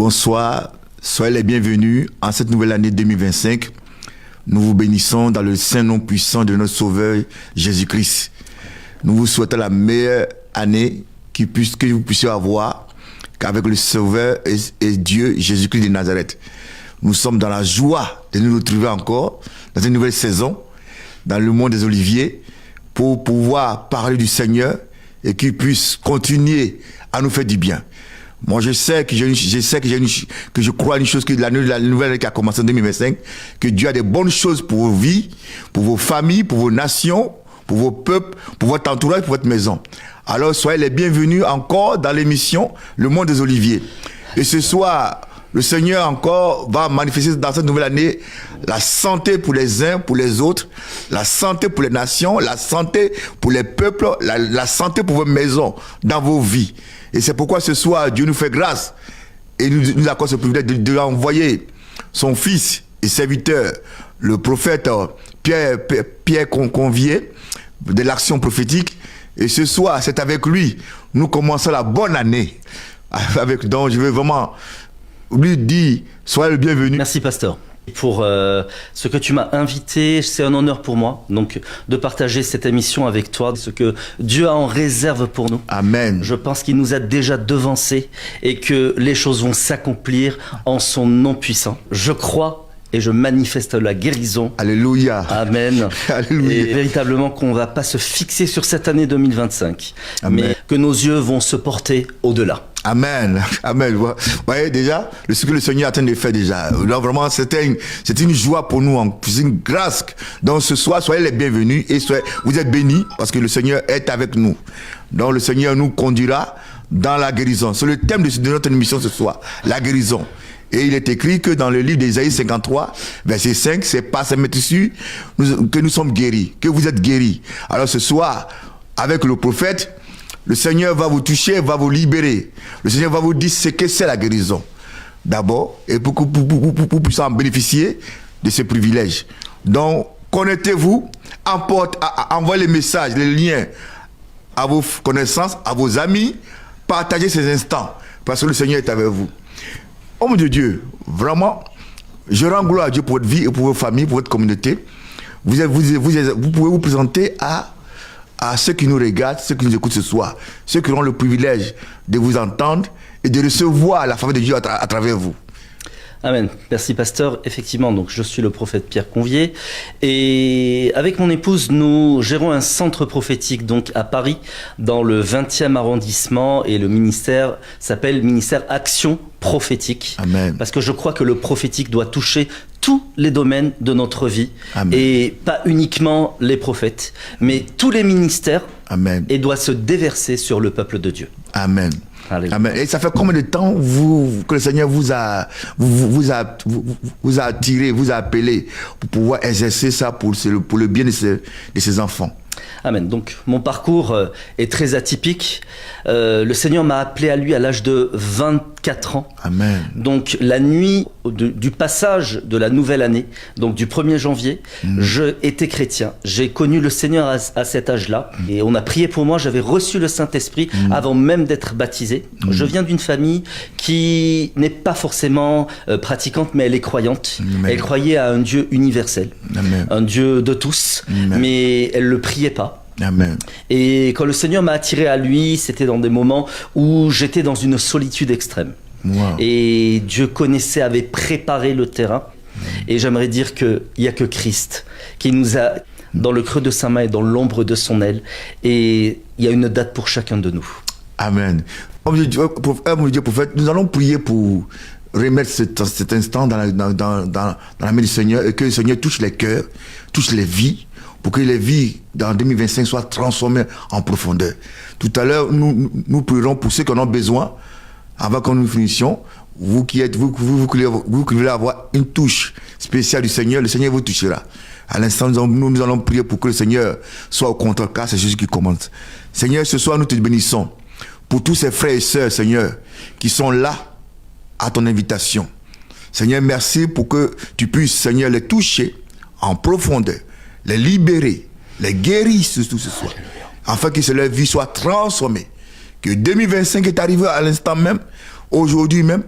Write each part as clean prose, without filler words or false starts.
Bonsoir, soyez les bienvenus en cette nouvelle année 2025. Nous vous bénissons dans le saint nom puissant de notre Sauveur Jésus-Christ. Nous vous souhaitons la meilleure année que vous puissiez avoir qu'avec le Sauveur et Dieu Jésus-Christ de Nazareth. Nous sommes dans la joie de nous retrouver encore dans une nouvelle saison, dans le monde des Oliviers, pour pouvoir parler du Seigneur et qu'il puisse continuer à nous faire du bien. Moi, je crois une chose, que la nouvelle année qui a commencé en 2025, que Dieu a des bonnes choses pour vos vies, pour vos familles, pour vos nations, pour vos peuples, pour votre entourage, pour votre maison. Alors, soyez les bienvenus encore dans l'émission Le Monde des Oliviers. Et ce soir, le Seigneur encore va manifester dans cette nouvelle année la santé pour les uns, pour les autres, la santé pour les nations, la santé pour les peuples, la santé pour vos maisons, dans vos vies. Et c'est pourquoi ce soir, Dieu nous fait grâce et nous accorde ce privilège de envoyer son fils et serviteur, le prophète Pierre Convier, de l'Action prophétique. Et ce soir, c'est avec lui, nous commençons la bonne année. Donc, je veux vraiment lui dire, soyez le bienvenu. Merci, pasteur. Pour ce que tu m'as invité, c'est un honneur pour moi donc de partager cette émission avec toi, ce que Dieu a en réserve pour nous. Amen. Je pense qu'il nous a déjà devancés et que les choses vont s'accomplir en son nom puissant. Je crois et je manifeste la guérison. Alléluia. Amen. Alléluia. Et véritablement qu'on ne va pas se fixer sur cette année 2025, Amen. Mais que nos yeux vont se porter au-delà. Amen, amen. Vous voyez déjà ce que le Seigneur est en train de faire déjà. Là, vraiment, c'était une joie pour nous, c'est une grâce. Donc ce soir, soyez les bienvenus et vous êtes bénis parce que le Seigneur est avec nous. Donc le Seigneur nous conduira dans la guérison. C'est le thème de notre émission ce soir, la guérison. Et il est écrit que dans le livre d'Ésaïe 53, verset 5, c'est par ces métissures que nous sommes guéris, que vous êtes guéris. Alors ce soir, avec le prophète, le Seigneur va vous toucher, va vous libérer. Le Seigneur va vous dire ce que c'est la guérison. D'abord, et pour que vous puissiez en bénéficier de ce privilège. Donc, connectez-vous, envoyez les messages, les liens à vos connaissances, à vos amis. Partagez ces instants, parce que le Seigneur est avec vous. Homme de Dieu, vraiment, je rends gloire à Dieu pour votre vie et pour vos familles, pour votre communauté. Vous pouvez vous présenter à ceux qui nous regardent, ceux qui nous écoutent ce soir, ceux qui auront le privilège de vous entendre et de recevoir la faveur de Dieu à travers vous. Amen. Merci, pasteur. Effectivement, donc je suis le prophète Pierre Convier et avec mon épouse, nous gérons un centre prophétique donc à Paris, dans le 20e arrondissement, et le ministère s'appelle Ministère Action prophétique. Amen. Parce que je crois que le prophétique doit toucher tous les domaines de notre vie. Amen. Et pas uniquement les prophètes, mais tous les ministères. Amen. Et doit se déverser sur le peuple de Dieu. Amen. Alléluia. Amen. Et ça fait combien de temps que le Seigneur vous a attiré, vous a appelé pour pouvoir exercer ça pour le bien de ses enfants? Amen. Donc mon parcours est très atypique. Le Seigneur m'a appelé à lui à l'âge de 24 ans. Amen. Donc la nuit du passage de la nouvelle année, donc du 1er janvier, je étais chrétien. J'ai connu le Seigneur à cet âge-là et on a prié pour moi. J'avais reçu le Saint-Esprit avant même d'être baptisé. Je viens d'une famille qui n'est pas forcément pratiquante, mais elle est croyante. Amen. Elle croyait à un Dieu universel, Amen. un Dieu de tous, Amen. Mais elle le priait pas. Amen. Et quand le Seigneur m'a attiré à lui, c'était dans des moments où j'étais dans une solitude extrême. Wow. Et Dieu connaissait, avait préparé le terrain. Et j'aimerais dire qu'il n'y a que Christ qui nous a dans le creux de sa main et dans l'ombre de son aile. Et il y a une date pour chacun de nous. Amen. Homme de Dieu, prophète, nous allons prier pour remettre cet instant dans la main du Seigneur et que le Seigneur touche les cœurs, touche les vies, pour que les vies dans 2025 soient transformées en profondeur. Tout à l'heure, nous prierons pour ceux qui en ont besoin, avant que nous finissions. Vous qui voulez avoir une touche spéciale du Seigneur, le Seigneur vous touchera. À l'instant, nous allons prier pour que le Seigneur soit au contrôle, car c'est Jésus qui commande. Seigneur, ce soir, nous te bénissons pour tous ces frères et sœurs, Seigneur, qui sont là à ton invitation. Seigneur, merci pour que tu puisses, Seigneur, les toucher en profondeur, les libérer, les guérir surtout ce soir, afin que leur vie soit transformée. Que 2025 est arrivé à l'instant même, aujourd'hui même,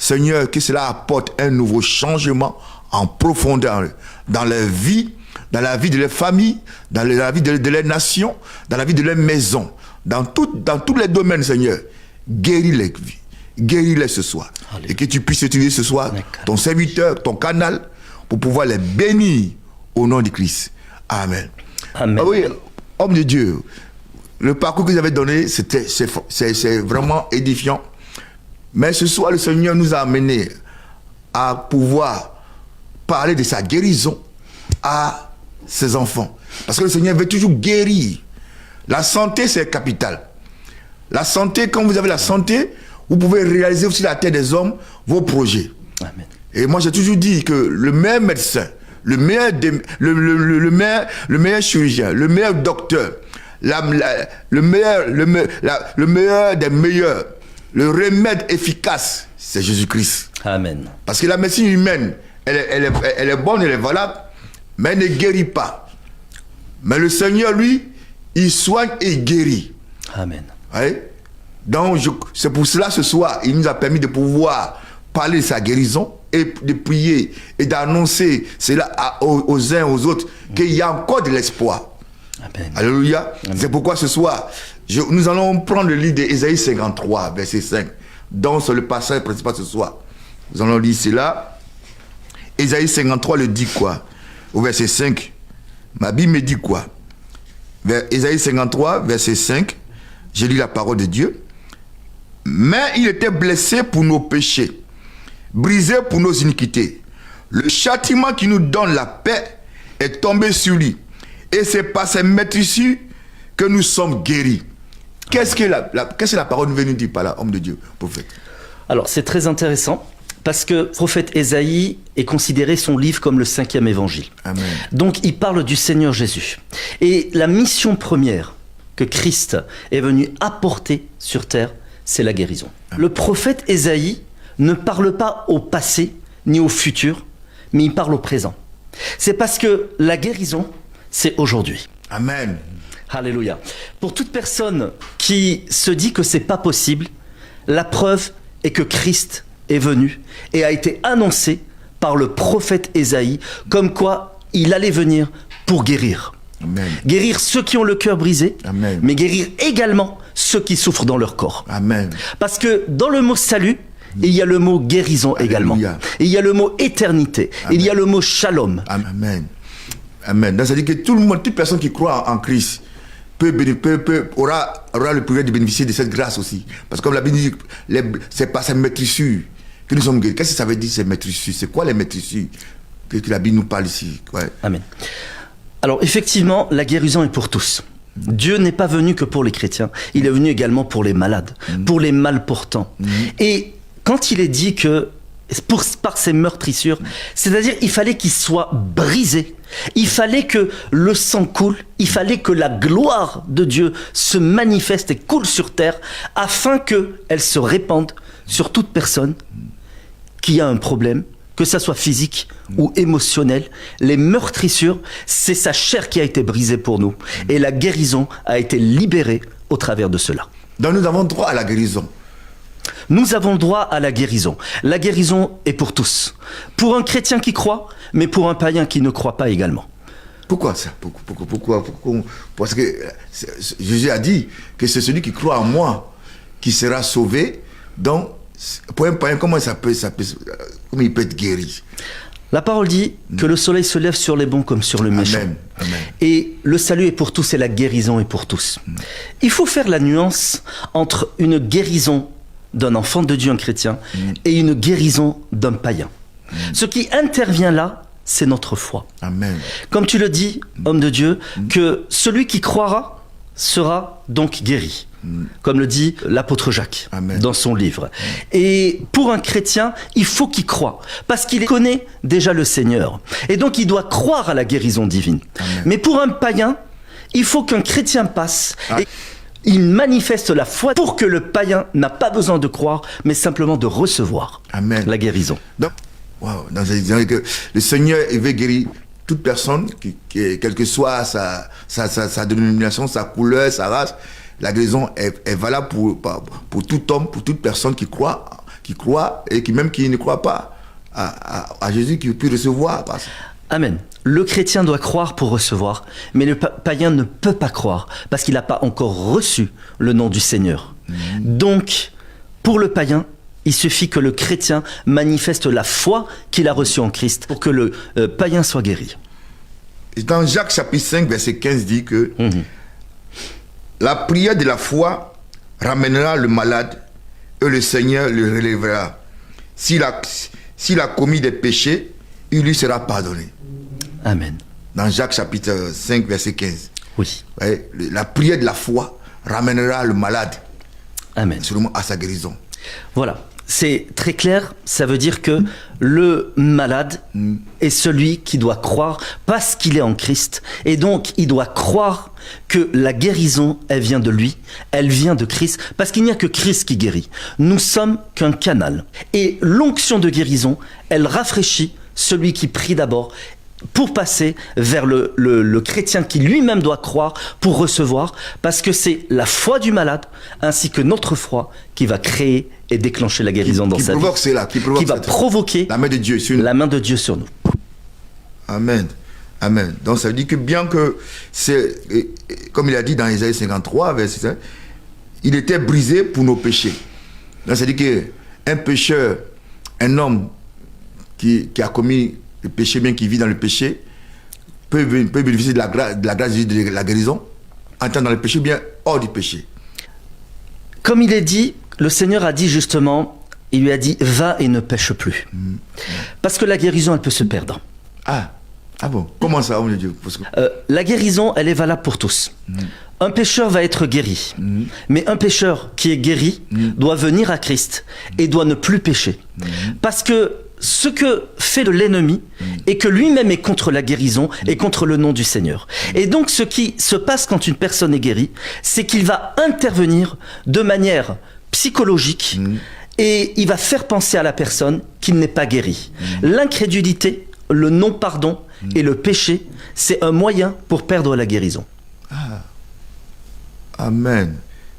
Seigneur, que cela apporte un nouveau changement en profondeur dans leur vie, dans la vie de leur famille, dans la vie de leur nation, dans la vie de leur maison, dans tous les domaines, Seigneur. Guéris-les vies. Guéris-les ce soir. Alléluia. Et que tu puisses utiliser ce soir ton serviteur, ton canal, pour pouvoir les bénir au nom de Christ. Amen. Amen. Ah oui, homme de Dieu, le parcours que vous avez donné, c'est vraiment édifiant. Mais ce soir, le Seigneur nous a amenés à pouvoir parler de sa guérison à ses enfants. Parce que le Seigneur veut toujours guérir. La santé, c'est capital. La santé, quand vous avez la santé, vous pouvez réaliser aussi la terre des hommes vos projets. Amen. Et moi, j'ai toujours dit que le meilleur médecin, le meilleur chirurgien, le meilleur docteur, le meilleur des meilleurs, le remède efficace, c'est Jésus-Christ. Amen. Parce que la médecine humaine, elle est bonne, elle est valable, mais elle ne guérit pas. Mais le Seigneur, lui, il soigne et il guérit. Amen. Oui? Donc, c'est pour cela, ce soir, il nous a permis de pouvoir parler de sa guérison et de prier et d'annoncer cela aux uns, aux autres, qu'il y a encore de l'espoir. Amen. Alléluia. Amen. C'est pourquoi ce soir, nous allons prendre le livre d'Ésaïe 53, verset 5. Donc, c'est le passage principal ce soir. Nous allons lire cela. Ésaïe 53 le dit quoi? Au verset 5. Ma Bible me dit quoi? Ésaïe 53, verset 5. Je lis la parole de Dieu. Mais il était blessé pour nos péchés, brisé pour nos iniquités. Le châtiment qui nous donne la paix est tombé sur lui. Et c'est par ses meurtrissures que nous sommes guéris. Qu'est-ce que la parole nous veut nous dire par là, homme de Dieu, prophète? Alors, c'est très intéressant, parce que prophète Ésaïe est considéré son livre comme le 5e évangile. Amen. Donc, il parle du Seigneur Jésus. Et la mission première que Christ est venu apporter sur terre, c'est la guérison. Le prophète Ésaïe ne parle pas au passé ni au futur, mais il parle au présent. C'est parce que la guérison, c'est aujourd'hui. Amen. Alléluia. Pour toute personne qui se dit que c'est pas possible, la preuve est que Christ est venu et a été annoncé par le prophète Ésaïe comme quoi il allait venir pour guérir. Amen. Guérir ceux qui ont le cœur brisé, Amen. mais guérir également ceux qui souffrent dans leur corps. Amen. Parce que dans le mot salut, il y a le mot guérison également. Alléluia. Et il y a le mot éternité. Amen. Il y a le mot shalom. Amen. Amen. Donc, ça veut dire que tout le monde, toute personne qui croit en Christ aura le privilège de bénéficier de cette grâce aussi. Parce que comme la Bible dit, c'est par sa maîtrisure que nous sommes guéris. Qu'est-ce que ça veut dire, ces maîtrisures? C'est quoi les maîtrisures que la Bible nous parle ici? Ouais. Amen. Alors effectivement, la guérison est pour tous. Dieu n'est pas venu que pour les chrétiens, il est venu également pour les malades, pour les malportants. Et quand il est dit que par ses meurtrissures, c'est-à-dire il fallait qu'il soit brisé, il fallait que le sang coule, il fallait que la gloire de Dieu se manifeste et coule sur terre afin qu'elle se répande sur toute personne qui a un problème, que ça soit physique ou émotionnel. Les meurtrissures, c'est sa chair qui a été brisée pour nous. Et la guérison a été libérée au travers de cela. Donc nous avons droit à la guérison. Nous avons droit à la guérison. La guérison est pour tous. Pour un chrétien qui croit, mais pour un païen qui ne croit pas également. Pourquoi ça? Pourquoi? Parce que Jésus a dit que c'est celui qui croit en moi qui sera sauvé. Donc, pour un païen, comment il peut être guéri? La parole dit que le soleil se lève sur les bons comme sur le méchant. Amen. Amen. Et le salut est pour tous et la guérison est pour tous. Il faut faire la nuance entre une guérison d'un enfant de Dieu, un chrétien, et une guérison d'un païen. Ce qui intervient là, c'est notre foi. Amen. Comme tu le dis, homme de Dieu, que celui qui croira sera donc guéri. Comme le dit l'apôtre Jacques Amen. Dans son livre. Et pour un chrétien, il faut qu'il croie, parce qu'il connaît déjà le Seigneur. Et donc il doit croire à la guérison divine. Amen. Mais pour un païen, il faut qu'un chrétien passe et il manifeste la foi pour que le païen n'a pas besoin de croire, mais simplement de recevoir Amen. la guérison. Donc, wow, que le Seigneur il veut guérir toute personne, quelle que soit sa dénomination, sa couleur, sa race. La guérison est valable pour tout homme, pour toute personne qui croit qui croient et qui ne croient pas à Jésus, qui puissent recevoir. Amen. Le chrétien doit croire pour recevoir, mais le païen ne peut pas croire parce qu'il n'a pas encore reçu le nom du Seigneur. Donc, pour le païen, il suffit que le chrétien manifeste la foi qu'il a reçue en Christ pour que le païen soit guéri. Et dans Jacques chapitre 5, verset 15 dit que la prière de la foi ramènera le malade et le Seigneur le relèvera. S'il a commis des péchés, il lui sera pardonné. Amen. Dans Jacques chapitre 5, verset 15. Oui. Ouais, la prière de la foi ramènera le malade. Amen. Seulement à sa guérison. Voilà. C'est très clair, ça veut dire que le malade est celui qui doit croire parce qu'il est en Christ. Et donc, il doit croire que la guérison, elle vient de lui, elle vient de Christ, parce qu'il n'y a que Christ qui guérit. Nous sommes qu'un canal. Et l'onction de guérison, elle rafraîchit celui qui prie d'abord pour passer vers le chrétien qui lui-même doit croire pour recevoir, parce que c'est la foi du malade ainsi que notre foi qui va créer et déclencher la guérison dans sa vie. Qui va provoquer la main de Dieu sur nous. Amen. Amen. Donc ça veut dire que bien que c'est, comme il a dit dans Isaïe 53, verset 5, il était brisé pour nos péchés. Donc ça veut dire qu'un pécheur, un homme qui a commis le péché, bien qu'il vit dans le péché, peut bénéficier de la grâce de la guérison, entrant dans le péché, bien hors du péché. Comme il est dit, le Seigneur a dit justement, il lui a dit, va et ne pêche plus. Parce que la guérison, elle peut se perdre. Ah bon, comment ça, homme de Dieu? La guérison, elle est valable pour tous. Un pécheur va être guéri, mais un pécheur qui est guéri doit venir à Christ et doit ne plus pécher. Parce que ce que fait l'ennemi est que lui-même est contre la guérison et contre le nom du Seigneur. Et donc ce qui se passe quand une personne est guérie, c'est qu'il va intervenir de manière psychologique et il va faire penser à la personne qu'il n'est pas guéri. L'incrédulité, le non-pardon et le péché, c'est un moyen pour perdre la guérison. Amen.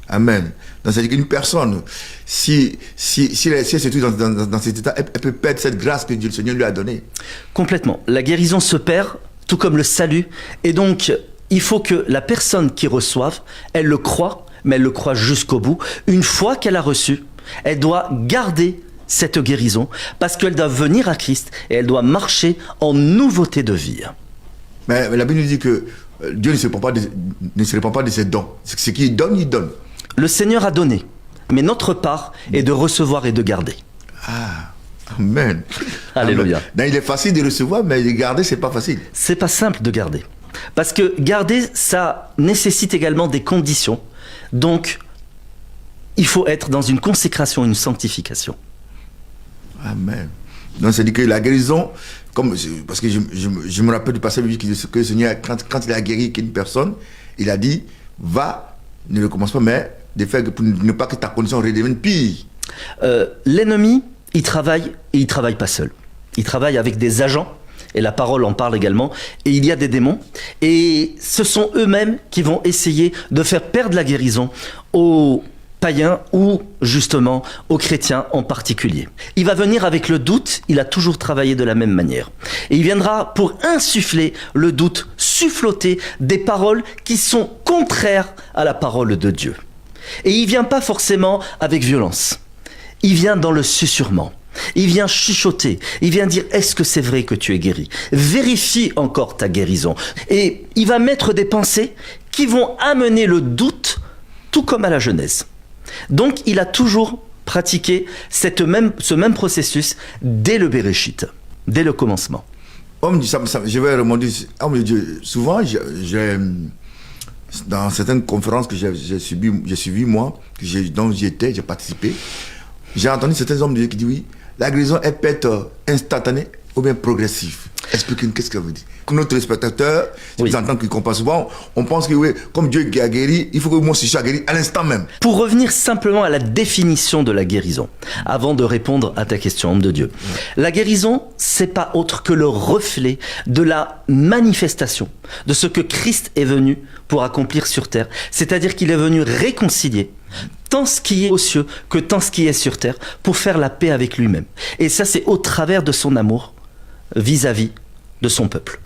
Amen. Donc, c'est-à-dire qu'une personne, si elle se trouve dans cet état, elle peut perdre cette grâce que Dieu, le Seigneur lui a donnée. Complètement. La guérison se perd, tout comme le salut. Et donc, il faut que la personne qui reçoive, elle le croit, mais elle le croit jusqu'au bout. Une fois qu'elle a reçu, elle doit garder cette guérison parce qu'elle doit venir à Christ et elle doit marcher en nouveauté de vie. Mais la Bible nous dit que Dieu ne se répand pas de ses dons. Ce qu'il donne, il donne. Le Seigneur a donné, mais notre part est de recevoir et de garder. Amen. Alléluia. Donc, il est facile de recevoir, mais de garder, c'est pas facile. C'est pas simple de garder. Parce que garder, ça nécessite également des conditions. Donc, il faut être dans une consécration, une sanctification. Amen. Donc, c'est-à-dire que la guérison, parce que je me rappelle du passage biblique que le Seigneur, quand il a guéri une personne, il a dit, va, ne recommence pas, mais de faire pour ne pas que ta condition redevienne pire. L'ennemi, il travaille, et il travaille pas seul. Il travaille avec des agents, et la parole en parle également, et il y a des démons, et ce sont eux-mêmes qui vont essayer de faire perdre la guérison aux païens ou justement aux chrétiens en particulier. Il va venir avec le doute, il a toujours travaillé de la même manière. Et il viendra pour insuffler le doute, suffloter des paroles qui sont contraires à la parole de Dieu. Et il vient pas forcément avec violence. Il vient dans le susurrement. Il vient chuchoter. Il vient dire, est-ce que c'est vrai que tu es guéri? Vérifie encore ta guérison. Et il va mettre des pensées qui vont amener le doute, tout comme à la Genèse. Donc, il a toujours pratiqué ce même processus dès le Béréchit, dès le commencement. Je vais remonter. Homme de Dieu, souvent, dans certaines conférences que j'ai suivies, moi, dont j'ai participé, j'ai entendu certains hommes de Dieu qui disent oui, la guérison, elle peut être instantanée ou bien progressive. Expliquez-nous, qu'est-ce que ça veut dire? Comme notre spectateur, si vous entendez qu'il comprend souvent, on pense que oui, comme Dieu a guéri, il faut que moi aussi je sois guéri à l'instant même. Pour revenir simplement à la définition de la guérison, avant de répondre à ta question, homme de Dieu. La guérison, c'est pas autre que le reflet de la manifestation de ce que Christ est venu pour accomplir sur terre. C'est-à-dire qu'il est venu réconcilier tant ce qui est aux cieux que tant ce qui est sur terre, pour faire la paix avec lui-même. Et ça, c'est au travers de son amour vis-à-vis de son peuple.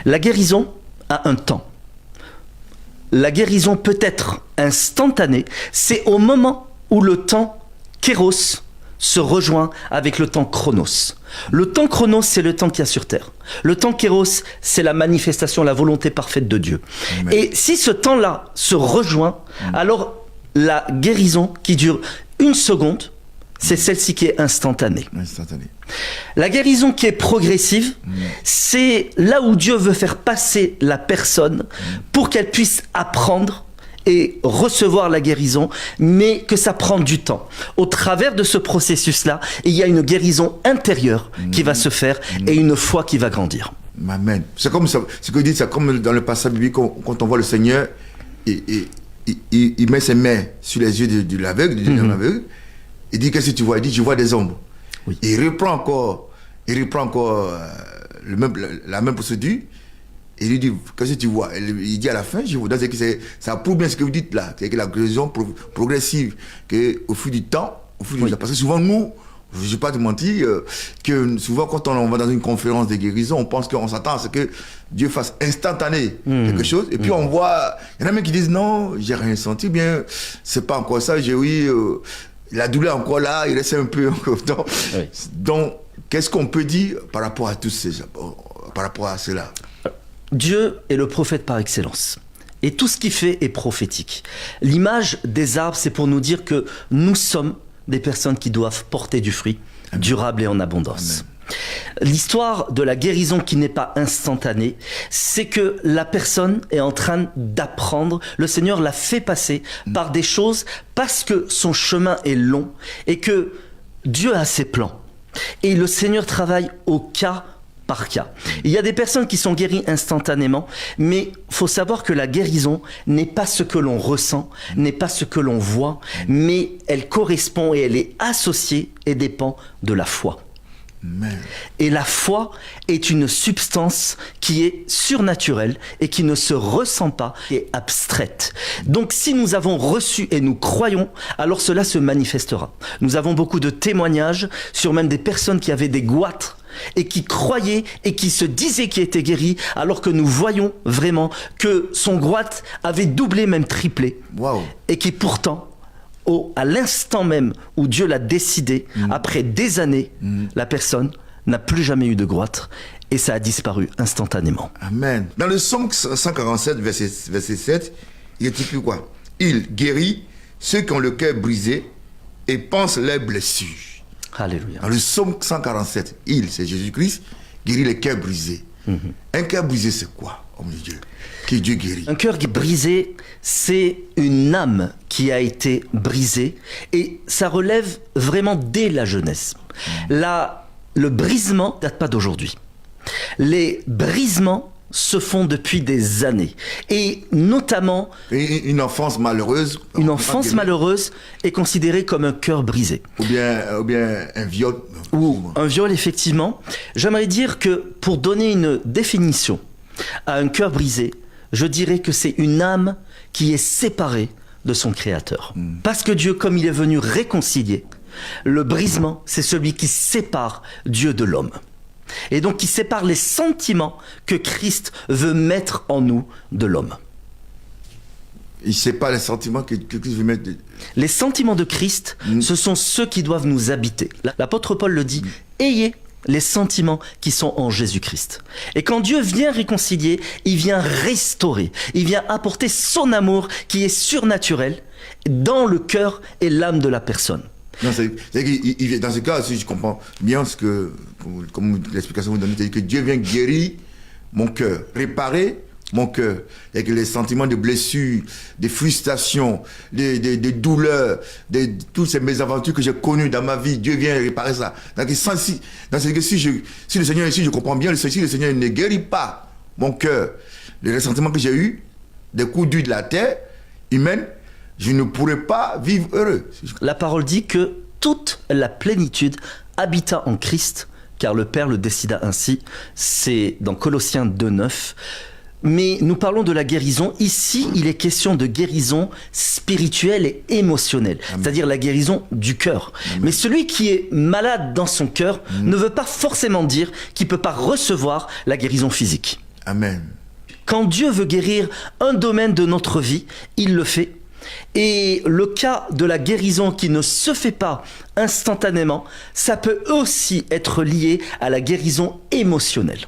La guérison a un temps. La guérison peut être instantanée. C'est au moment où le temps kéros se rejoint avec le temps chronos. Le temps chronos, c'est le temps qu'il y a sur terre. Le temps kéros, c'est la manifestation, la volonté parfaite de Dieu. Amen. Et si ce temps-là se rejoint, alors la guérison qui dure 1 seconde, c'est celle-ci qui est instantanée. La guérison qui est progressive, c'est là où Dieu veut faire passer la personne pour qu'elle puisse apprendre et recevoir la guérison, mais que ça prend du temps. Au travers de ce processus-là, il y a une guérison intérieure qui va se faire et une foi qui va grandir. Amen. C'est comme ça, ce que vous dites, c'est comme dans le passage biblique, quand on voit le Seigneur, il met ses mains sur les yeux de l'aveugle, l'aveugle. Il dit, qu'est-ce que tu vois? Il dit, je vois des ombres. Oui. Il reprend encore la même procédure. Et il lui dit, qu'est-ce que tu vois? Il dit à la fin, je vous donne, ça prouve bien ce que vous dites là, c'est que la guérison progressive, qu'au fil du temps, parce que souvent nous, je ne vais pas te mentir, que souvent quand on va dans une conférence de guérison, on pense qu'on s'attend à ce que Dieu fasse instantané quelque chose, et puis on voit, il y en a même qui disent, non, j'ai rien senti, bien, c'est pas encore ça, la douleur encore là, il reste un peu encore. Donc, qu'est-ce qu'on peut dire par rapport à par rapport à cela? Dieu est le prophète par excellence. Et tout ce qu'il fait est prophétique. L'image des arbres, c'est pour nous dire que nous sommes des personnes qui doivent porter du fruit durable et en abondance. Amen. L'histoire de la guérison qui n'est pas instantanée, c'est que la personne est en train d'apprendre. Le Seigneur l'a fait passer par des choses parce que son chemin est long et que Dieu a ses plans. Et le Seigneur travaille au cas par cas. Il y a des personnes qui sont guéries instantanément, mais il faut savoir que la guérison n'est pas ce que l'on ressent, n'est pas ce que l'on voit, mais elle correspond et elle est associée et dépend de la foi. Amen. Et la foi est une substance qui est surnaturelle et qui ne se ressent pas, qui est abstraite. Donc si nous avons reçu et nous croyons, alors cela se manifestera. Nous avons beaucoup de témoignages sur même des personnes qui avaient des goitres et qui croyaient et qui se disaient qu'ils étaient guéris, alors que nous voyons vraiment que son goitre avait doublé, même triplé. Wow. Et qui pourtant, à l'instant même où Dieu l'a décidé, après des années, la personne n'a plus jamais eu de goitre et ça a disparu instantanément. Amen. Dans le psaume 147, verset 7, il est écrit quoi? Il guérit ceux qui ont le cœur brisé et pense leurs blessures. Alléluia. Dans le psaume 147, c'est Jésus-Christ, guérit les cœurs brisés. Un cœur brisé, c'est quoi, homme de Dieu? Qui Dieu guérit. Un cœur brisé, c'est une âme qui a été brisée et ça relève vraiment dès la jeunesse. Le brisement ne date pas d'aujourd'hui. Les brisements se font depuis des années. Et notamment... Une enfance malheureuse. Une enfance malheureuse est considérée comme un cœur brisé. Ou bien un viol. Ou un viol, effectivement. J'aimerais dire que pour donner une définition à un cœur brisé, je dirais que c'est une âme qui est séparée de son Créateur. Parce que Dieu, comme il est venu réconcilier, le brisement, c'est celui qui sépare Dieu de l'homme. Et donc qui sépare les sentiments que Christ veut mettre en nous de l'homme. Il sépare les sentiments que Christ veut mettre... Les sentiments de Christ, ce sont ceux qui doivent nous habiter. L'apôtre Paul le dit, ayez les sentiments qui sont en Jésus-Christ. Et quand Dieu vient réconcilier, il vient restaurer, il vient apporter son amour qui est surnaturel dans le cœur et l'âme de la personne. Non, dans ce cas, si je comprends bien comme l'explication que vous donnez, c'est que Dieu vient guérir mon cœur, réparer mon cœur, avec les sentiments de blessures, de frustrations, de douleurs, de toutes ces mésaventures que j'ai connues dans ma vie. Dieu vient réparer ça. Donc, si le Seigneur ici, je comprends bien, si le Seigneur ne guérit pas mon cœur, les ressentiments que j'ai eus, des coups durs de la terre humaine, je ne pourrais pas vivre heureux. La parole dit que toute la plénitude habita en Christ, car le Père le décida ainsi. C'est dans Colossiens 2,9. Mais nous parlons de la guérison. Ici, il est question de guérison spirituelle et émotionnelle, c'est-à-dire la guérison du cœur. Mais celui qui est malade dans son cœur ne veut pas forcément dire qu'il ne peut pas recevoir la guérison physique. Amen. Quand Dieu veut guérir un domaine de notre vie, il le fait. Et le cas de la guérison qui ne se fait pas instantanément, ça peut aussi être lié à la guérison émotionnelle.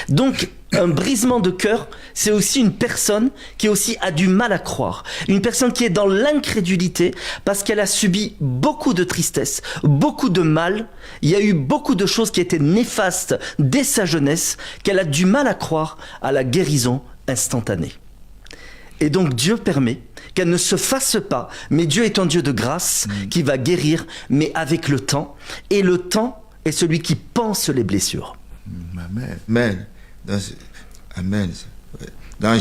Donc, un brisement de cœur, c'est aussi une personne qui aussi a du mal à croire. Une personne qui est dans l'incrédulité parce qu'elle a subi beaucoup de tristesse, beaucoup de mal. Il y a eu beaucoup de choses qui étaient néfastes dès sa jeunesse, qu'elle a du mal à croire à la guérison instantanée. Et donc Dieu permet qu'elle ne se fasse pas, mais Dieu est un Dieu de grâce qui va guérir, mais avec le temps. Et le temps est celui qui pense les blessures. Amen. Amen. Amen. Dans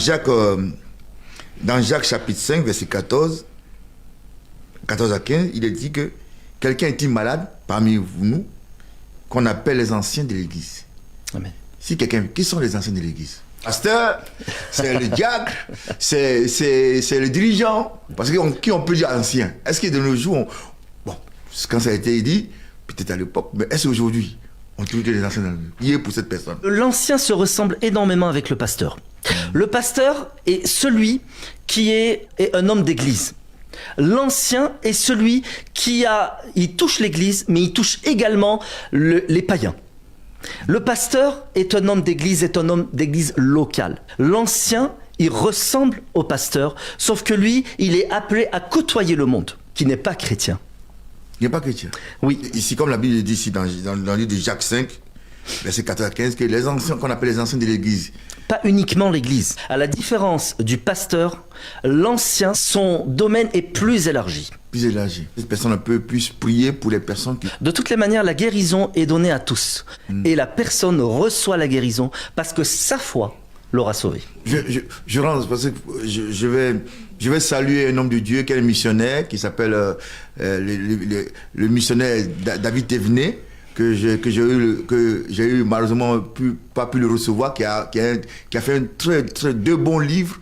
Jacques chapitre 5, verset 14 à 15, il est dit que quelqu'un est-il malade parmi vous, nous, qu'on appelle les anciens de l'église. Amen. Si quelqu'un, qui sont les anciens de l'église? Pasteur, c'est le diacre, c'est le dirigeant. Parce que qui on peut dire ancien? Est-ce que de nos jours, bon, quand ça a été dit, peut-être à l'époque, mais est-ce qu'aujourd'hui, on trouve que les anciens dans le prier pour cette personne? L'ancien se ressemble énormément avec le pasteur. Le pasteur est celui qui est un homme d'église. L'ancien est celui il touche l'église, mais il touche également les païens. Le pasteur est un homme d'église locale. L'ancien, il ressemble au pasteur, sauf que lui, il est appelé à côtoyer le monde, qui n'est pas chrétien. Il n'est pas chrétien. Oui. Ici, comme la Bible dit ici dans le livre de Jacques 5, verset 14 à 15, que les anciens, qu'on appelle les anciens de l'église. Pas uniquement l'église. À la différence du pasteur, l'ancien, son domaine est plus élargi. Plus élargi. Cette personne peut plus prier pour les personnes qui... De toutes les manières, la guérison est donnée à tous. Et la personne reçoit la guérison parce que sa foi l'aura sauvé. Je rentre parce que je vais saluer un homme de Dieu qui est un missionnaire, qui s'appelle le missionnaire David Thévenet, que j'ai eu malheureusement pas pu le recevoir, qui a fait deux bons livres,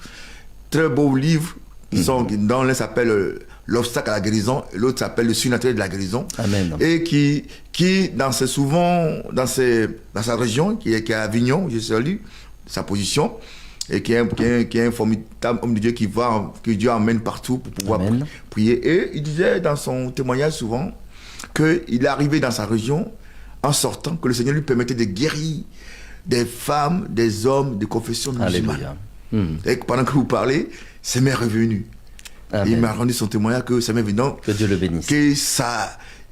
très beaux livres, dont l'un s'appelle L'obstacle à la guérison, et l'autre s'appelle Le surnaturel de la guérison. Amen. Et qui dans sa région, qui est à Avignon, je salue sa position, et qui est un formidable homme de Dieu que Dieu emmène partout pour pouvoir prier. Et il disait dans son témoignage souvent qu'il est arrivé dans sa région en sortant, que le Seigneur lui permettait de guérir des femmes, des hommes de confession musulmane. Et pendant que vous parlez, ça m'est revenu. Et il m'a rendu son témoignage que ça m'est venu. Que Dieu le bénisse.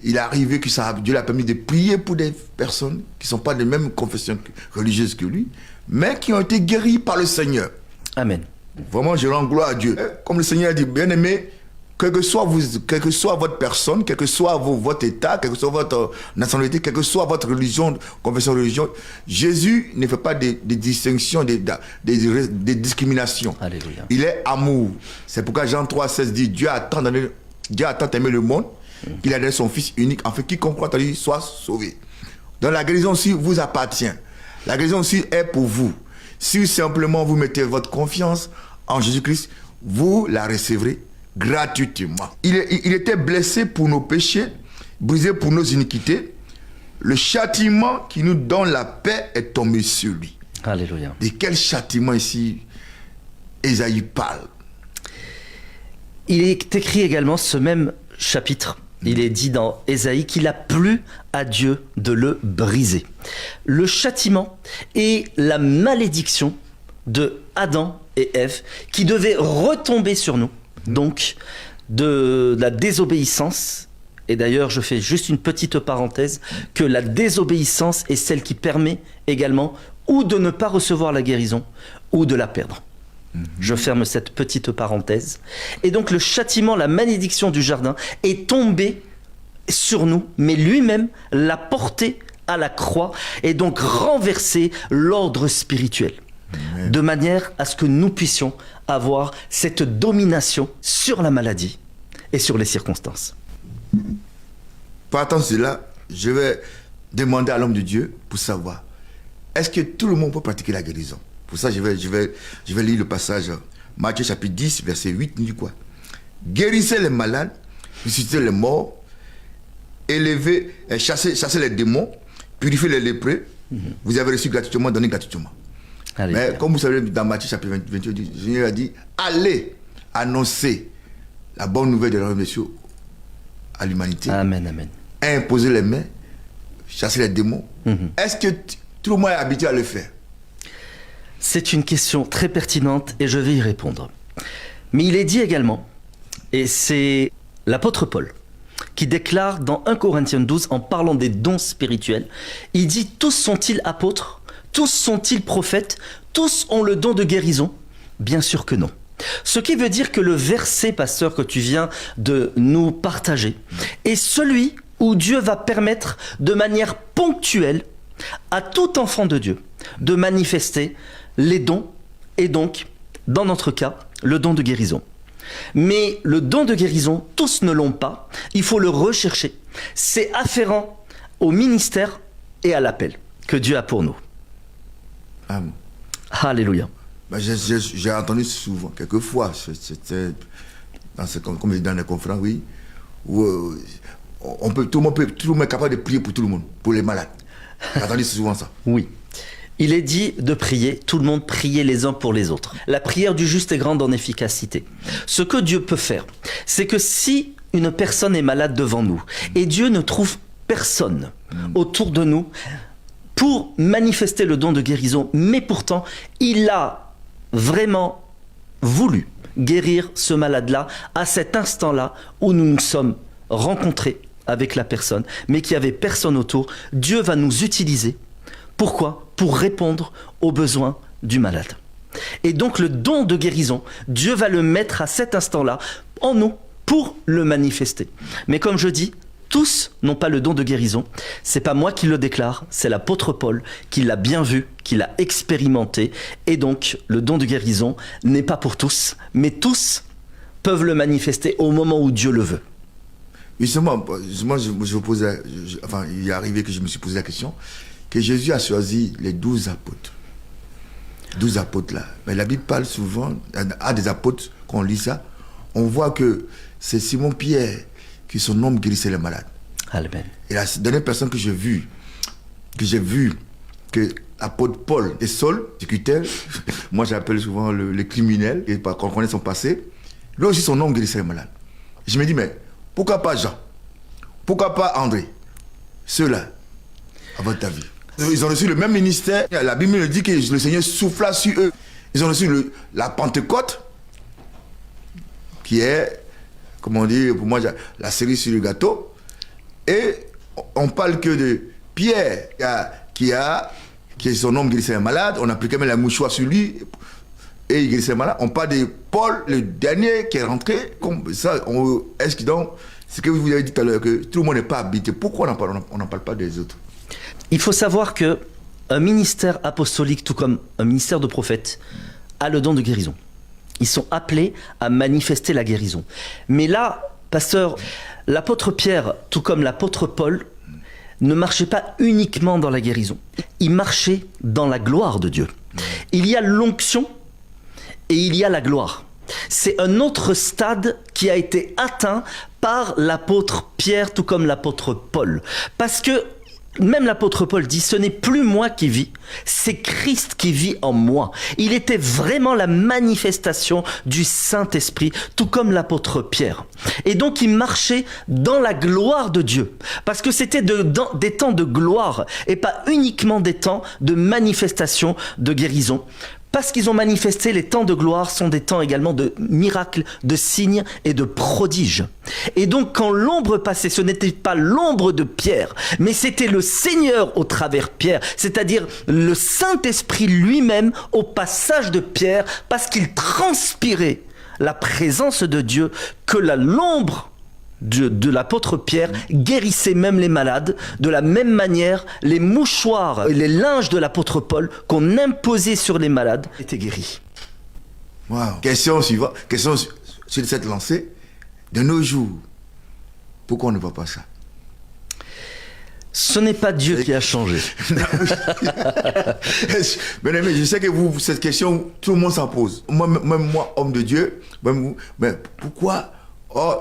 Il est arrivé que Dieu l'a permis de prier pour des personnes qui ne sont pas des mêmes confessions religieuses que lui, mais qui ont été guéries par le Seigneur. Amen. Vraiment, je rends gloire à Dieu. Comme le Seigneur a dit, bien-aimé, quelle que soit votre personne, quel que soit votre état, quelle que soit votre nationalité, quelle que soit votre religion, confession religieuse, Jésus ne fait pas de distinction, de discrimination. Alléluia. Il est amour. C'est pourquoi Jean 3,16 dit, Dieu a tant aimé le monde qu'il a donné son Fils unique, afin que quiconque croit en lui soit sauvé. Donc la guérison aussi vous appartient. La guérison aussi est pour vous. Si simplement vous mettez votre confiance en Jésus-Christ, vous la recevrez gratuitement. Il était blessé pour nos péchés, brisé pour nos iniquités. Le châtiment qui nous donne la paix est tombé sur lui. Alléluia. De quel châtiment ici Ésaïe parle? Il est écrit également ce même chapitre. Il est dit dans Ésaïe qu'il a plu à Dieu de le briser. Le châtiment est la malédiction de Adam et Ève qui devait retomber sur nous. Donc, de la désobéissance, et d'ailleurs je fais juste une petite parenthèse, que la désobéissance est celle qui permet également ou de ne pas recevoir la guérison, ou de la perdre. Je ferme cette petite parenthèse. Et donc le châtiment, la malédiction du jardin est tombée sur nous, mais lui-même l'a porté à la croix et donc renversé l'ordre spirituel. Amen. De manière à ce que nous puissions avoir cette domination sur la maladie et sur les circonstances. Partant de cela, je vais demander à l'homme de Dieu pour savoir, est-ce que tout le monde peut pratiquer la guérison? Pour ça, je vais lire le passage. Matthieu chapitre 10, verset 8, il dit quoi? Guérissez les malades, ressuscitez les morts, chassez les démons, purifiez les lépreux. Vous avez reçu gratuitement, donnez gratuitement. Alléluia. Mais comme vous savez, dans Matthieu chapitre 28, le Seigneur a dit, allez annoncer la bonne nouvelle de la rémission à l'humanité. Amen, amen. Imposer les mains, chasser les démons. Est-ce que tout le monde est habitué à le faire? C'est une question très pertinente et je vais y répondre. Mais il est dit également, et c'est l'apôtre Paul qui déclare dans 1 Corinthiens 12, en parlant des dons spirituels, il dit « Tous sont-ils apôtres? Tous sont-ils prophètes? Tous ont le don de guérison ?» Bien sûr que non. Ce qui veut dire que le verset, pasteur, que tu viens de nous partager, est celui où Dieu va permettre de manière ponctuelle à tout enfant de Dieu de manifester les dons, et donc, dans notre cas, le don de guérison. Mais le don de guérison, tous ne l'ont pas, il faut le rechercher. C'est afférent au ministère et à l'appel que Dieu a pour nous. Amen. Alléluia. Ben, j'ai entendu souvent, quelquefois, c'était comme dans les conférences, oui, où tout le monde est capable de prier pour tout le monde, pour les malades. J'ai entendu souvent ça. Oui. Il est dit de prier, tout le monde prier les uns pour les autres. La prière du juste est grande en efficacité. Ce que Dieu peut faire, c'est que si une personne est malade devant nous, et Dieu ne trouve personne autour de nous pour manifester le don de guérison, mais pourtant, il a vraiment voulu guérir ce malade-là à cet instant-là où nous nous sommes rencontrés avec la personne, mais qu'il n'y avait personne autour, Dieu va nous utiliser. Pourquoi? Pour répondre aux besoins du malade. Et donc le don de guérison, Dieu va le mettre à cet instant-là en nous pour le manifester. Mais comme je dis, tous n'ont pas le don de guérison. C'est pas moi qui le déclare, c'est l'apôtre Paul qui l'a bien vu, qui l'a expérimenté. Et donc le don de guérison n'est pas pour tous, mais tous peuvent le manifester au moment où Dieu le veut. Justement, je posais, il est arrivé que je me suis posé la question, que Jésus a choisi les 12 apôtres. 12 apôtres là. Mais la Bible parle souvent, à des apôtres, quand on lit ça, on voit que c'est Simon-Pierre qui son nom guérissait les malades. Amen. Et la dernière personne que j'ai vue, que l'apôtre Paul et Saul, exécutaient, moi j'appelle souvent le criminel, et quand on connaît son passé, lui aussi son nom guérissait les malades. Et je me dis, mais pourquoi pas Jean? Pourquoi pas André? Ceux-là, à votre avis. Ils ont reçu le même ministère. La Bible nous dit que le Seigneur souffla sur eux. Ils ont reçu la Pentecôte, qui est, comment on dit, pour moi, la cerise sur le gâteau. Et on parle que de Pierre, qui est son nom guérissait un malade. On appliquait même la mouchoir sur lui, et il guérissait un malade. On parle de Paul, le dernier qui est rentré. Comme ça, est-ce que donc, ce que vous avez dit tout à l'heure, que tout le monde n'est pas habité, pourquoi on n'en parle pas des autres? Il faut savoir que un ministère apostolique, tout comme un ministère de prophète, a le don de guérison. Ils sont appelés à manifester la guérison. Mais là, pasteur, l'apôtre Pierre, tout comme l'apôtre Paul, ne marchait pas uniquement dans la guérison. Il marchait dans la gloire de Dieu. Il y a l'onction et il y a la gloire. C'est un autre stade qui a été atteint par l'apôtre Pierre, tout comme l'apôtre Paul. Parce que même l'apôtre Paul dit, ce n'est plus moi qui vis, c'est Christ qui vit en moi. Il était vraiment la manifestation du Saint-Esprit, tout comme l'apôtre Pierre. Et donc il marchait dans la gloire de Dieu, parce que c'était des temps de gloire, et pas uniquement des temps de manifestation de guérison. Parce qu'ils ont manifesté, les temps de gloire sont des temps également de miracles, de signes et de prodiges. Et donc quand l'ombre passait, ce n'était pas l'ombre de Pierre, mais c'était le Seigneur au travers Pierre, c'est-à-dire le Saint-Esprit lui-même au passage de Pierre, parce qu'il transpirait la présence de Dieu, que l'ombre de l'apôtre Pierre guérissait même les malades. De la même manière, les mouchoirs et les linges de l'apôtre Paul qu'on imposait sur les malades étaient guéris. Wow. Question suivante, question sur cette lancée. De nos jours, pourquoi on ne voit pas ça? Ce n'est pas Dieu qui a changé. Mais je sais que vous, cette question, tout le monde s'en pose. Même moi, homme de Dieu, mais pourquoi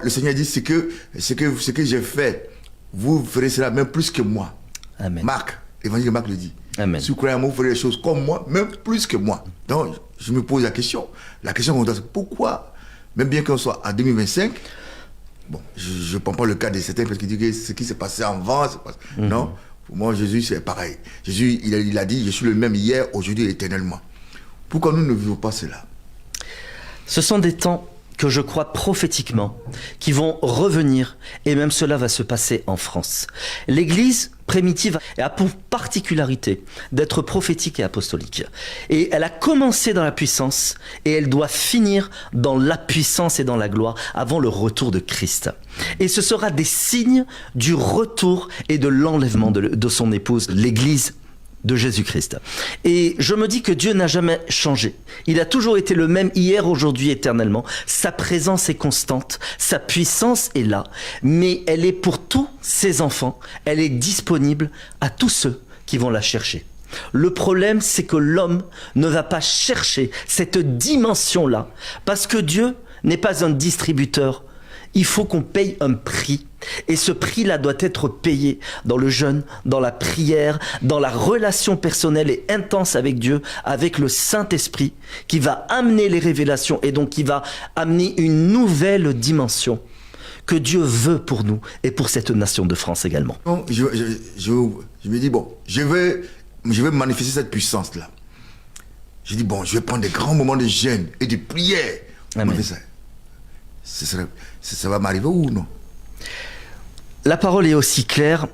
le Seigneur dit ce que j'ai fait, vous ferez cela même plus que moi. Amen. Marc, l'évangile de Marc le dit. Amen. Si vous croyez en moi, vous ferez les choses comme moi, même plus que moi. Donc, je me pose la question. La question qu'on doit, c'est pourquoi, même bien qu'on soit en 2025, bon, je ne prends pas le cas de certains parce qu'ils disent que ce qui s'est passé avant, non. Pour moi, Jésus, c'est pareil. Jésus, il a dit, je suis le même hier, aujourd'hui, éternellement. Pourquoi nous ne vivons pas cela? Ce sont des temps que je crois prophétiquement, qui vont revenir, et même cela va se passer en France. L'Église primitive a pour particularité d'être prophétique et apostolique. Et elle a commencé dans la puissance, et elle doit finir dans la puissance et dans la gloire avant le retour de Christ. Et ce sera des signes du retour et de l'enlèvement de son épouse, l'Église de Jésus-Christ. Et je me dis que Dieu n'a jamais changé. Il a toujours été le même hier, aujourd'hui, éternellement. Sa présence est constante, sa puissance est là, mais elle est pour tous ses enfants, elle est disponible à tous ceux qui vont la chercher. Le problème, c'est que l'homme ne va pas chercher cette dimension-là, parce que Dieu n'est pas un distributeur. Il faut qu'on paye un prix. Et ce prix-là doit être payé dans le jeûne, dans la prière, dans la relation personnelle et intense avec Dieu, avec le Saint-Esprit, qui va amener les révélations et donc qui va amener une nouvelle dimension que Dieu veut pour nous et pour cette nation de France également. Donc, je me dis, bon, je vais manifester cette puissance-là. Je dis, bon, je vais prendre des grands moments de jeûne et de prière. Amen. Ça va m'arriver ou non? La parole est aussi claire.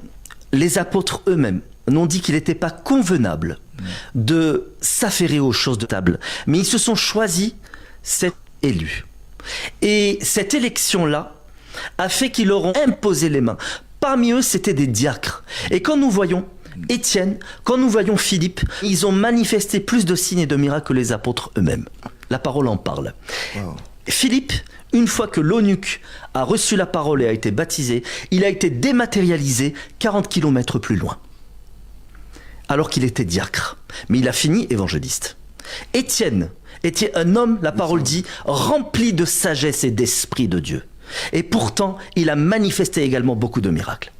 Les apôtres eux-mêmes n'ont dit qu'il n'était pas convenable de s'affairer aux choses de table. Mais ils se sont choisis cet élu. Et cette élection-là a fait qu'ils leur ont imposé les mains. Parmi eux, c'était des diacres. Et quand nous voyons Étienne, quand nous voyons Philippe, ils ont manifesté plus de signes et de miracles que les apôtres eux-mêmes. La parole en parle. Wow. Philippe, une fois que l'eunuque a reçu la parole et a été baptisé, il a été dématérialisé 40 km plus loin. Alors qu'il était diacre. Mais il a fini évangéliste. Étienne était un homme, la parole dit, rempli de sagesse et d'esprit de Dieu. Et pourtant, il a manifesté également beaucoup de miracles.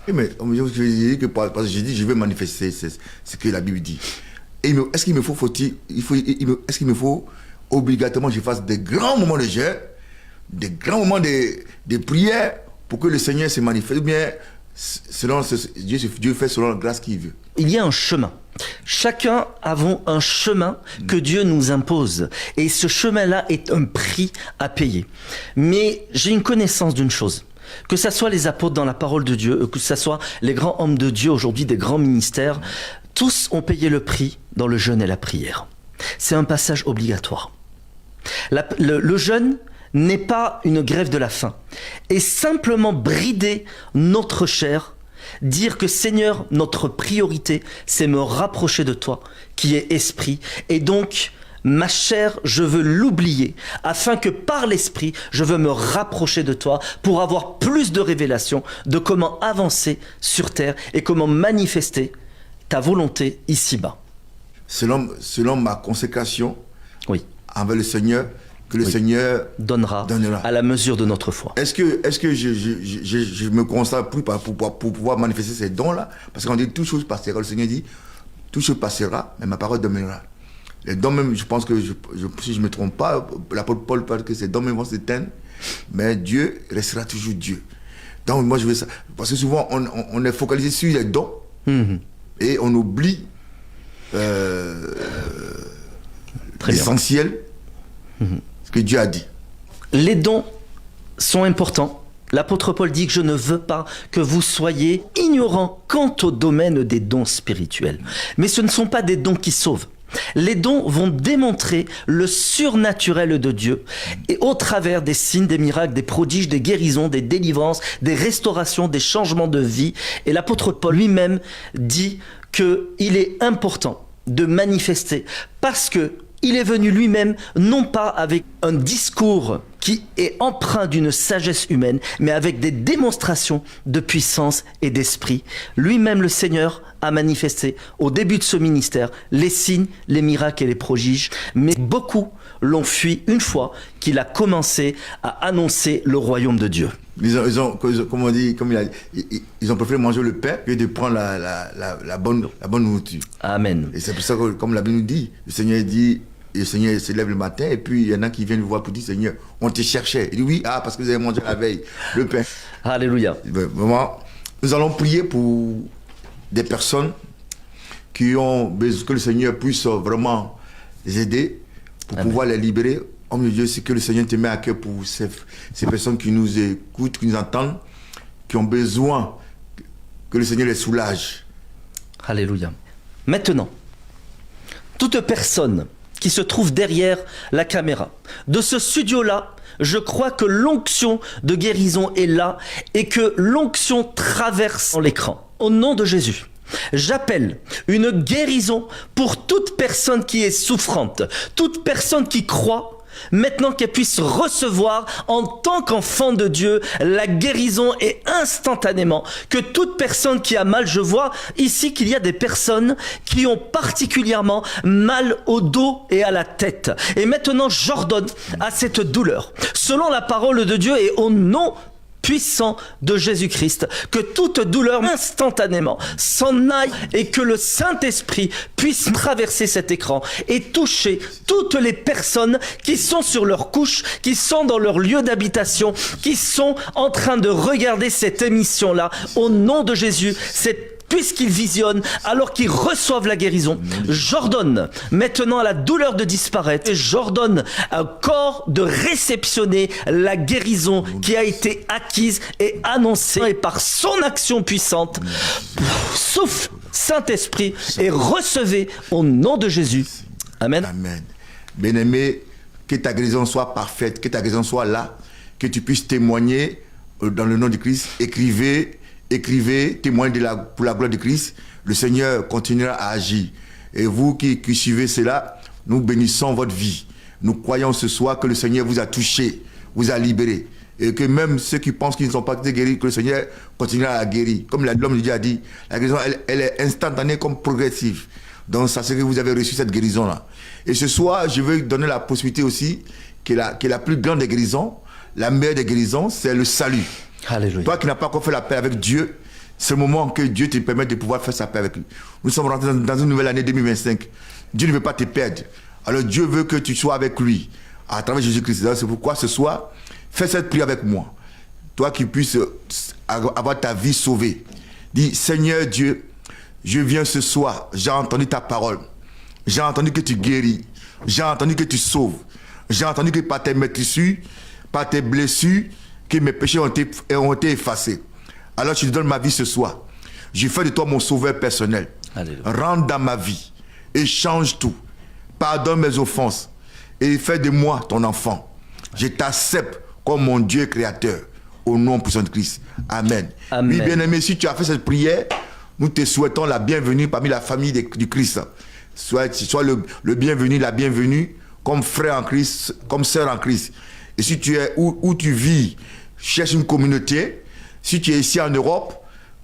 Oui, mais je dis que parce que j'ai dit, je vais manifester ce que la Bible dit. Et est-ce qu'il me faut obligatoirement que je fasse des grands moments de jeûne, des grands moments de prière pour que le Seigneur se manifeste, ou bien selon Dieu fait selon la grâce qu'il veut? Il y a un chemin. Chacun avons un chemin que Dieu nous impose. Et ce chemin-là est un prix à payer. Mais j'ai une connaissance d'une chose. Que ce soit les apôtres dans la parole de Dieu, que ce soit les grands hommes de Dieu aujourd'hui, des grands ministères, tous ont payé le prix dans le jeûne et la prière. C'est un passage obligatoire. Le jeûne n'est pas une grève de la faim. Et simplement brider notre chair, dire que Seigneur, notre priorité, c'est me rapprocher de toi, qui est esprit. Et donc, ma chair, je veux l'oublier, afin que par l'esprit, je veux me rapprocher de toi pour avoir plus de révélations de comment avancer sur terre et comment manifester ta volonté ici-bas. Selon ma consécration, oui, envers le Seigneur, que le Seigneur donnera à la mesure de notre foi. Est-ce que je me consacre plus pour pouvoir manifester ces dons-là? Parce qu'on dit, toute chose passera. Le Seigneur dit, toute chose passera, mais ma parole demeurera. Les dons même, je pense que, si je ne me trompe pas, l'apôtre Paul parle que ces dons même vont s'éteindre, mais Dieu restera toujours Dieu. Donc moi, je veux ça. Parce que souvent, on est focalisé sur les dons, et on oublie l'essentiel, ce que Dieu a dit. Les dons sont importants. L'apôtre Paul dit que je ne veux pas que vous soyez ignorants quant au domaine des dons spirituels. Mais ce ne sont pas des dons qui sauvent. Les dons vont démontrer le surnaturel de Dieu et au travers des signes, des miracles, des prodiges, des guérisons, des délivrances, des restaurations, des changements de vie. Et l'apôtre Paul lui-même dit qu'il est important de manifester parce que Il est venu lui-même, non pas avec un discours qui est empreint d'une sagesse humaine, mais avec des démonstrations de puissance et d'esprit. Lui-même, le Seigneur, a manifesté au début de ce ministère les signes, les miracles et les prodiges. Mais beaucoup l'ont fui une fois qu'il a commencé à annoncer le royaume de Dieu. Ils ont comme on dit, ils ont préféré manger le pain que de prendre la bonne nourriture. Amen. Et c'est pour ça que, comme la Bible nous dit, le Seigneur dit, et le Seigneur se lève le matin, et puis il y en a qui viennent le voir pour dire, Seigneur, on te cherchait. Il dit, oui, parce que vous avez mangé la veille le pain. Alléluia. Vraiment, nous allons prier pour des personnes qui ont besoin que le Seigneur puisse vraiment les aider pour pouvoir les libérer. Oh mon Dieu, c'est que le Seigneur te met à cœur pour ces personnes qui nous écoutent, qui nous entendent, qui ont besoin que le Seigneur les soulage. Alléluia. Maintenant, toute personne qui se trouve derrière la caméra de ce studio-là, je crois que l'onction de guérison est là et que l'onction traverse l'écran. Au nom de Jésus, j'appelle une guérison pour toute personne qui est souffrante, toute personne qui croit, maintenant qu'elle puisse recevoir en tant qu'enfant de Dieu la guérison et instantanément que toute personne qui a mal, je vois ici qu'il y a des personnes qui ont particulièrement mal au dos et à la tête. Et maintenant j'ordonne à cette douleur, selon la parole de Dieu et au nom puissant de Jésus-Christ, que toute douleur instantanément s'en aille et que le Saint-Esprit puisse traverser cet écran et toucher toutes les personnes qui sont sur leur couche, qui sont dans leur lieu d'habitation, qui sont en train de regarder cette émission-là. Au nom de Jésus, puisqu'ils visionnent, alors qu'ils reçoivent la guérison, j'ordonne maintenant à la douleur de disparaître et j'ordonne au corps de réceptionner la guérison qui a été acquise et annoncée et par son action puissante. Souffle, Saint-Esprit, et recevez au nom de Jésus. Amen. Amen. Bien-aimé, que ta guérison soit parfaite, que ta guérison soit là, que tu puisses témoigner dans le nom de Christ. Écrivez, témoignez pour la gloire de Christ. Le Seigneur continuera à agir. Et vous qui suivez cela, nous bénissons votre vie. Nous croyons ce soir que le Seigneur vous a touché, vous a libéré. Et que même ceux qui pensent qu'ils ne sont pas guéris, que le Seigneur continuera à guérir. Comme l'homme de Dieu a dit, la guérison, elle est instantanée comme progressive. Donc, ça c'est que vous avez reçu cette guérison-là. Et ce soir, je veux donner la possibilité aussi que la plus grande des guérisons, la meilleure des guérisons, c'est le salut. Alléluia. Toi qui n'as pas encore fait la paix avec Dieu, c'est le moment que Dieu te permet de pouvoir faire sa paix avec lui. Nous sommes rentrés dans une nouvelle année 2025. Dieu ne veut pas te perdre. Alors Dieu veut que tu sois avec lui à travers Jésus-Christ. C'est pourquoi ce soir, fais cette prière avec moi. Toi qui puisses avoir ta vie sauvée. Dis, Seigneur Dieu, je viens ce soir, j'ai entendu ta parole. J'ai entendu que tu guéris. J'ai entendu que tu sauves. J'ai entendu que par tes meurtrissures, par tes blessures, que mes péchés ont été effacés. Alors je te donne ma vie ce soir. Je fais de toi mon sauveur personnel. Alléluia. Rentre dans ma vie et change tout. Pardonne mes offenses et fais de moi ton enfant. Je t'accepte comme mon Dieu créateur au nom puissant de Christ. Amen. Amen. Oui, bien-aimé, si tu as fait cette prière, nous te souhaitons la bienvenue parmi la famille du Christ. Sois le bienvenu, la bienvenue comme frère en Christ, comme sœur en Christ. Et si tu es où tu vis, cherche une communauté. Si tu es ici en Europe,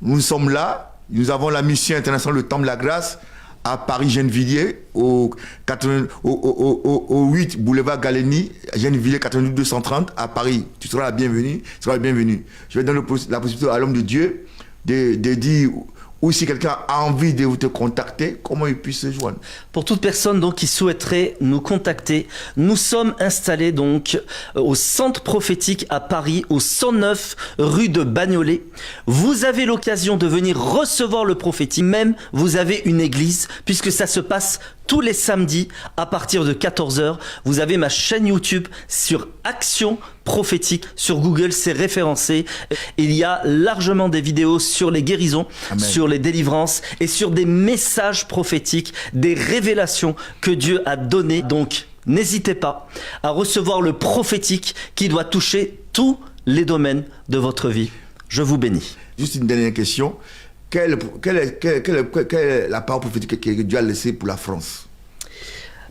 nous sommes là. Nous avons la mission internationale Le Temple de la Grâce à Paris-Gennevilliers, au 8 boulevard Galénie, Gennevilliers 92 230 à Paris. Tu seras la bienvenue. Tu seras le bienvenu. Je vais donner la possibilité à l'homme de Dieu de dire, ou si quelqu'un a envie de te contacter, comment il puisse se joindre. Pour toute personne donc qui souhaiterait nous contacter, nous sommes installés donc au centre prophétique à Paris, au 109 rue de Bagnolet. Vous avez l'occasion de venir recevoir le prophétique, même vous avez une église, puisque ça se passe tous les samedis à partir de 14h. Vous avez ma chaîne YouTube sur Action Prophétique. Sur Google, c'est référencé. Il y a largement des vidéos sur les guérisons, Amen. sur les délivrances et sur des messages prophétiques, des révélations que Dieu a données. Donc, n'hésitez pas à recevoir le prophétique qui doit toucher tous les domaines de votre vie. Je vous bénis. Juste une dernière question. Quelle est la parole prophétique que Dieu a laissée pour la France?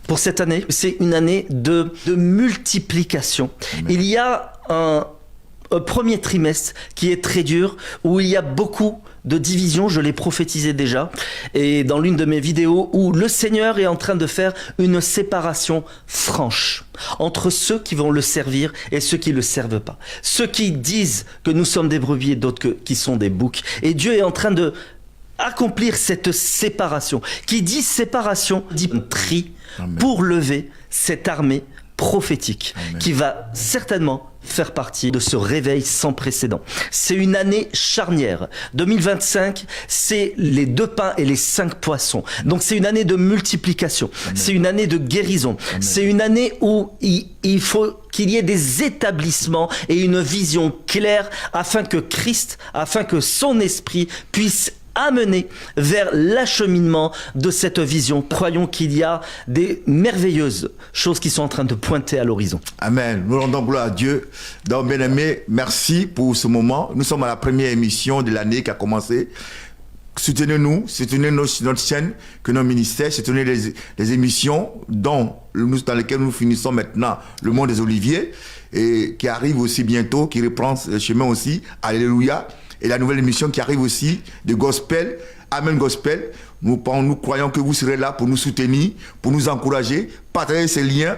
pour cette année, c'est une année de multiplication. Amen. Il y a un premier trimestre qui est très dur, où il y a beaucoup de divisions, je l'ai prophétisé déjà, et dans l'une de mes vidéos, où le Seigneur est en train de faire une séparation franche entre ceux qui vont le servir et ceux qui ne le servent pas. Ceux qui disent que nous sommes des brebis et d'autres qui sont des boucs. Et Dieu est en train de accomplir cette séparation. Qui dit séparation, dit tri. Amen. Pour lever cette armée prophétique. Amen. Qui va certainement faire partie de ce réveil sans précédent. C'est une année charnière. 2025, c'est les 2 pains et les 5 poissons. Donc c'est une année de multiplication. Amen. C'est une année de guérison. Amen. C'est une année où il faut qu'il y ait des établissements et une vision claire afin que Christ, afin que son esprit puisse amener vers l'acheminement de cette vision. Croyons qu'il y a des merveilleuses choses qui sont en train de pointer à l'horizon. Amen. Nous rendons gloire à Dieu. Donc, bien-aimés, merci pour ce moment. Nous sommes à la première émission de l'année qui a commencé. Soutenez-nous, soutenez notre chaîne, que nos ministères, soutenez les émissions dans lesquelles nous finissons maintenant le monde des Oliviers et qui arrive aussi bientôt, qui reprend le chemin aussi. Alléluia. Et la nouvelle émission qui arrive aussi de Gospel, Amen Gospel. Nous croyons que vous serez là pour nous soutenir, pour nous encourager. Partagez ces liens,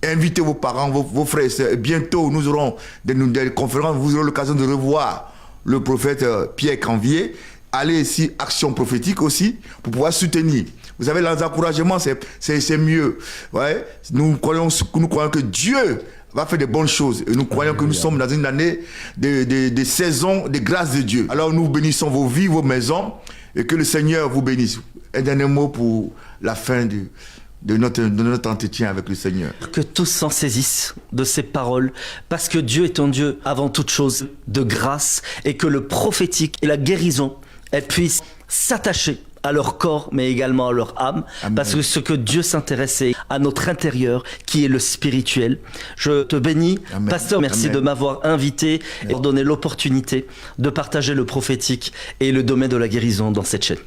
invitez vos parents, vos frères et sœurs. Bientôt, nous aurons des conférences, vous aurez l'occasion de revoir le prophète Pierre Canvier. Allez ici, Action Prophétique aussi, pour pouvoir soutenir. Vous avez les encouragements, c'est mieux. Ouais. Nous croyons que Dieu va faire de bonnes choses. Et nous croyons que nous sommes dans une année de saison de grâce de Dieu. Alors nous bénissons vos vies, vos maisons, et que le Seigneur vous bénisse. Un dernier mot pour la fin de notre entretien avec le Seigneur. Que tous s'en saisissent de ces paroles, parce que Dieu est un Dieu avant toute chose de grâce, et que le prophétique et la guérison, elles puissent s'attacher à leur corps, mais également à leur âme. Amen. Parce que ce que Dieu s'intéresse, c'est à notre intérieur, qui est le spirituel. Je te bénis. Amen. Pasteur, merci de m'avoir invité et de donner l'opportunité de partager le prophétique et le domaine de la guérison dans cette chaîne.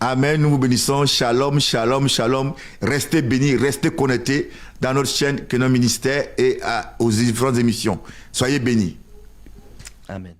Amen, nous vous bénissons. Shalom, shalom, shalom. Restez bénis, restez connectés dans notre chaîne, que nos ministères et aux différentes émissions. Soyez bénis. Amen.